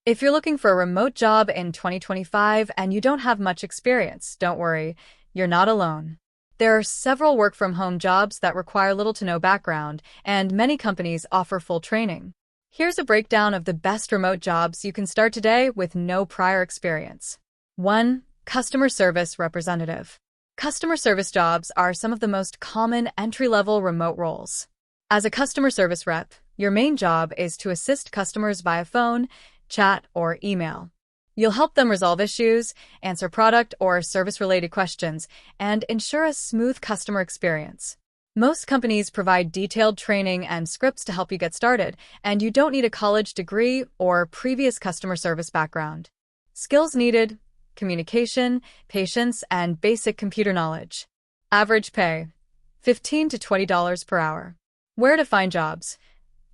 If you're looking for a remote job in 2025 and you don't have much experience, don't worry, you're not alone. There are several work-from-home jobs that require little to no background, and many companies offer full training. Here's a breakdown of the best remote jobs you can start today with no prior experience. 1. Customer Service Representative. Customer service jobs are some of the most common entry-level remote roles. As a customer service rep, your main job is to assist customers via phone, chat, or email. You'll help them resolve issues, answer product or service-related questions, and ensure a smooth customer experience. Most companies provide detailed training and scripts to help you get started, and you don't need a college degree or previous customer service background. Skills needed: communication, patience, and basic computer knowledge. Average pay: $15 to $20 per hour. Where to find jobs: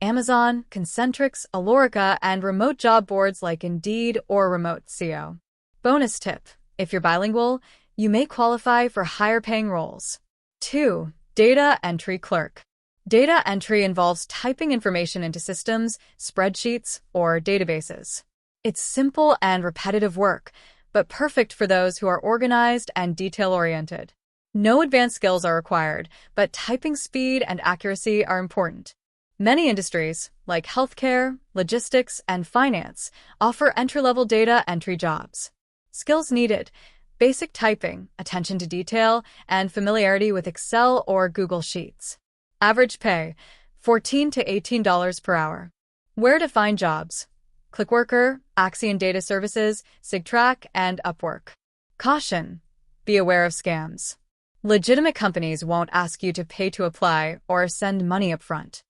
Amazon, Concentrix, Alorica, and remote job boards like Indeed or Remote.co. Bonus tip: if you're bilingual, you may qualify for higher-paying roles. 2. Data Entry Clerk. Data entry involves typing information into systems, spreadsheets, or databases. It's simple and repetitive work, but perfect for those who are organized and detail-oriented. No advanced skills are required, but typing speed and accuracy are important. Many industries, like healthcare, logistics, and finance, offer entry-level data entry jobs. Skills needed: basic typing, attention to detail, and familiarity with Excel or Google Sheets. Average pay: $14 to $18 per hour. Where to find jobs: Clickworker, Axion Data Services, SigTrack, and Upwork. Caution: be aware of scams. Legitimate companies won't ask you to pay to apply or send money upfront.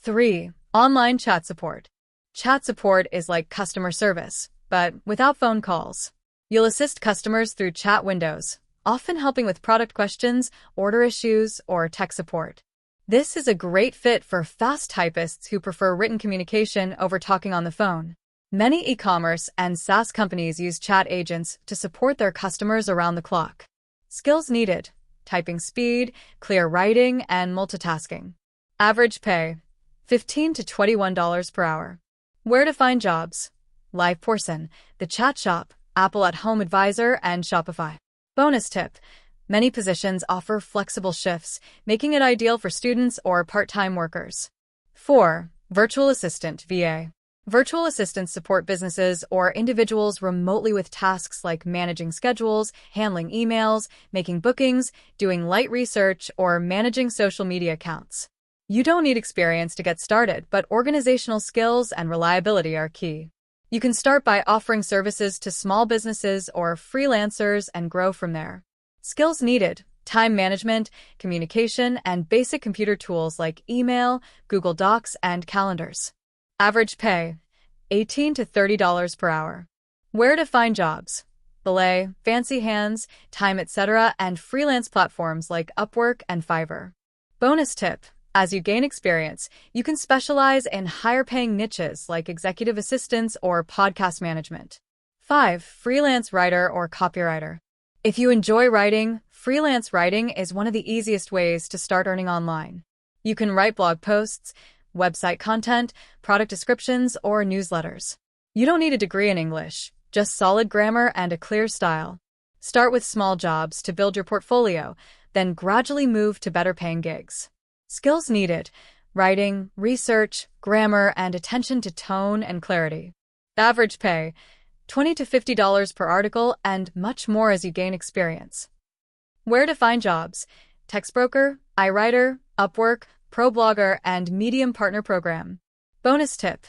3. Online chat support. Chat support is like customer service, but without phone calls. You'll assist customers through chat windows, often helping with product questions, order issues, or tech support. This is a great fit for fast typists who prefer written communication over talking on the phone. Many e-commerce and SaaS companies use chat agents to support their customers around the clock. Skills needed: typing speed, clear writing, and multitasking. Average pay: $15 to $21 per hour. Where to find jobs: LivePerson, The Chat Shop, Apple at Home Advisor, and Shopify. Bonus tip: many positions offer flexible shifts, making it ideal for students or part-time workers. 4. Virtual Assistant (VA). Virtual assistants support businesses or individuals remotely with tasks like managing schedules, handling emails, making bookings, doing light research, or managing social media accounts. You don't need experience to get started, but organizational skills and reliability are key. You can start by offering services to small businesses or freelancers and grow from there. Skills needed: time management, communication, and basic computer tools like email, Google Docs, and calendars. Average pay: $18 to $30 per hour. Where to find jobs: Belay, Fancy Hands, Time, etc., and freelance platforms like Upwork and Fiverr. Bonus tip: as you gain experience, you can specialize in higher-paying niches like executive assistants or podcast management. 5. Freelance Writer or Copywriter. If you enjoy writing, freelance writing is one of the easiest ways to start earning online. You can write blog posts, website content, product descriptions, or newsletters. You don't need a degree in English, just solid grammar and a clear style. Start with small jobs to build your portfolio, then gradually move to better-paying gigs. Skills needed: writing, research, grammar, and attention to tone and clarity. Average pay: $20 to $50 per article, and much more as you gain experience. Where to find jobs: Textbroker, iWriter, Upwork, ProBlogger, and Medium Partner Program. Bonus tip: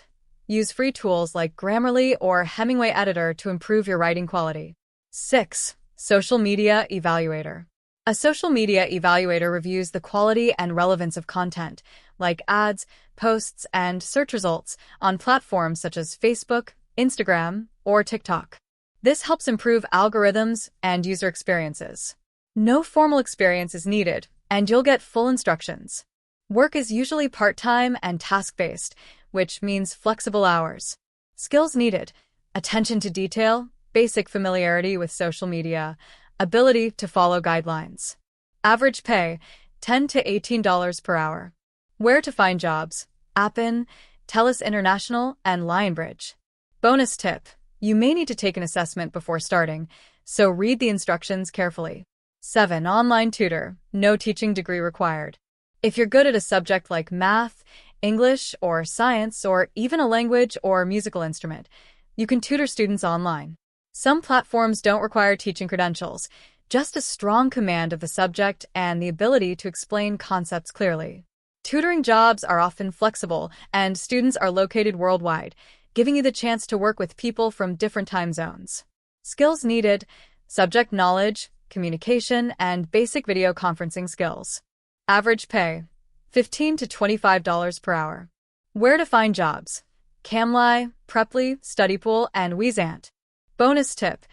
use free tools like Grammarly or Hemingway Editor to improve your writing quality. 6. Social Media Evaluator. A social media evaluator reviews the quality and relevance of content, like ads, posts, and search results, on platforms such as Facebook, Instagram, or TikTok. This helps improve algorithms and user experiences. No formal experience is needed, and you'll get full instructions. Work is usually part-time and task-based, which means flexible hours. Skills needed: attention to detail, basic familiarity with social media, ability to follow guidelines. Average pay: $10 to $18 per hour. Where to find jobs: Appen, TELUS International, and Lionbridge. Bonus tip: you may need to take an assessment before starting, so read the instructions carefully. 7. Online tutor. No teaching degree required. If you're good at a subject like math, English, or science, or even a language or musical instrument, you can tutor students online. Some platforms don't require teaching credentials, just a strong command of the subject and the ability to explain concepts clearly. Tutoring jobs are often flexible, and students are located worldwide, giving you the chance to work with people from different time zones. Skills needed: subject knowledge, communication, and basic video conferencing skills. Average pay: $15 to $25 per hour. Where to find jobs: Cambly, Preply, Studypool, and Weezant. Bonus tip: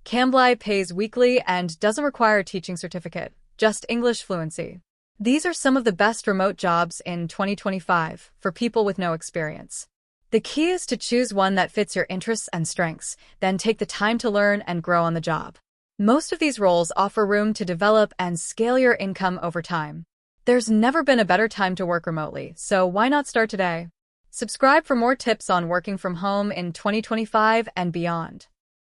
Cambly pays weekly and doesn't require a teaching certificate, just English fluency. These are some of the best remote jobs in 2025 for people with no experience. The key is to choose one that fits your interests and strengths, then take the time to learn and grow on the job. Most of these roles offer room to develop and scale your income over time. There's never been a better time to work remotely, so why not start today? Subscribe for more tips on working from home in 2025 and beyond.